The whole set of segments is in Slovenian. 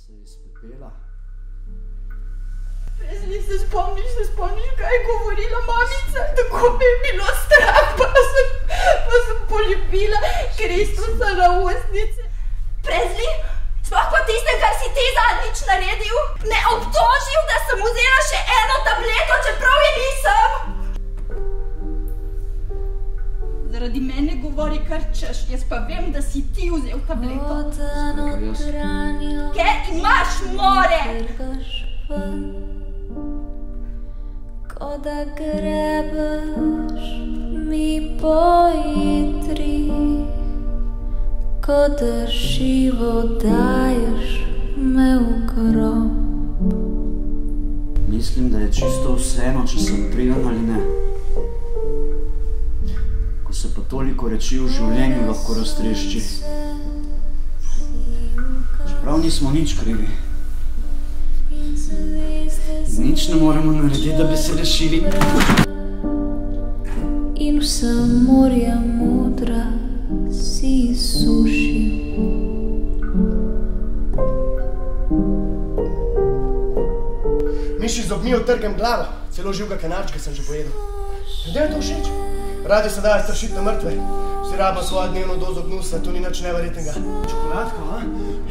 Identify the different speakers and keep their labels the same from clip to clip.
Speaker 1: se iz pepela.
Speaker 2: Presley, se spomniš, kaj je govorila mamica? Tako mi je bilo strah, pa sem poljubila Kristusa na ustnice. Presley, sploh po tistem, kar si ti zadnjič naredil, me obtožil, da sem vzela še eno tableto, čeprav je nisem. Zaradi mene govori kar češ, jaz pa vem, da si ti vzel tableto. Ker imaš more!
Speaker 3: Ko da grebeš mi po jutri, ko da živo daješ me v grob.
Speaker 1: Mislim, da je čisto vseeno, če sem priden ali ne. Ko se pa toliko reči v življenju lahko raztrešči. Čeprav nismo nič krivi. Nič ne moremo narediti, da bi se rešili.
Speaker 3: In vsa morja modra si izsušil.
Speaker 4: Miši z obmi utrgem glavo, celo živega kanarčka sem že pojedel. Ljudem je to všeč. Radi se dajo strašiti na mrtve. Vsi rabimo svojo dnevno dozo gnusa, to ni nič neverjetnega. Čokoladka, a?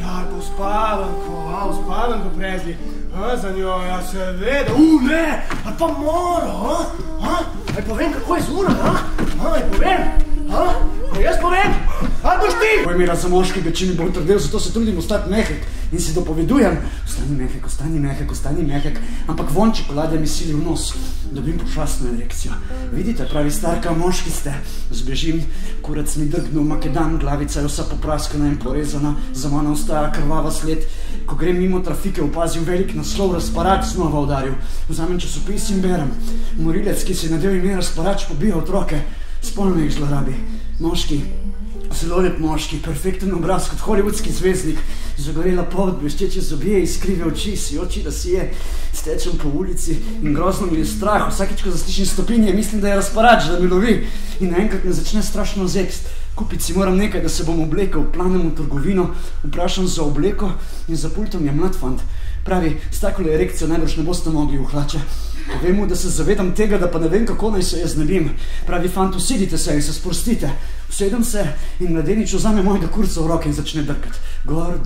Speaker 4: Ja, to uspavanko, Presley. Za njo, ja seveda. Ne! Ali pa mora, a? Aj povem, kako je zuna, a? Aj povem, a? Jaz povem, ali boš ti?
Speaker 1: Ko je mera za moškega, če mi bo utrdel, zato se trudim ostati mehek in si dopovedujem. Ostani mehek, ampak von čokolade mi sili v nos. Dobim pošastno erekcijo. Vidite, pravi starka, moški ste. Zbežim, kurac mi drgnil makedan, glavica je vsa popraskana in porezana, za mano ostaja krvava sled. Ko grem mimo trafike, opazim velik naslov, Razparač znova udaril. Vzamem časopis in berem. Morilec, ki si nadel ime Razparač, pobija otroke, spolno jih zlorabi. Moški, zelo lep moški, perfekten obraz kot hollywoodski zvezdnik, zagorela polt, bleščeče zobje, iskrive oči, sijoči lasje, stečem po ulici in grozno mi je strah. Vsakič, ko zaslišim stopinje, mislim, da je Razparač, da me lovi in naenkrat me začne strašno zekst. Kupiti si moram nekaj, da se bom oblekel, planem v trgovino, vprašam za obleko in za pultom je mlad fant. Pravi, s takole erekcijo najbrž ne boste mogli v hlače. Povem mu, da se zavedam tega, da pa ne vem, kako naj se jaz znebim. Pravi, fant, usedite se in se sprostite. Usedem se in mladenič vzame mojega kurca v roke in začne drkati. Gor,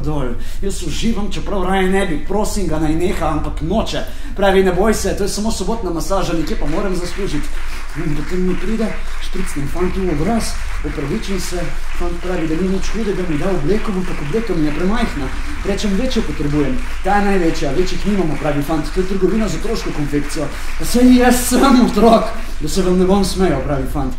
Speaker 1: dol. Jaz uživam, čeprav raje ne bi, prosim ga naj neha, ampak noče. Pravi, ne boj se, to je samo sobotna masaža, nekje pa moram zaslužiti. In potem mi pride, špricnem fantu v obraz, opravičim se, fant pravi, da ni nič hudega, mi da obleko, ampak obleka mi je premajhna. Rečem, večjo potrebujem. Ta je največja, večjih nimamo, pravi fant, to je trgovina za otroško konfekcijo. Pa saj jaz sem otrok, da se vam ne bom smejal, pravi fant.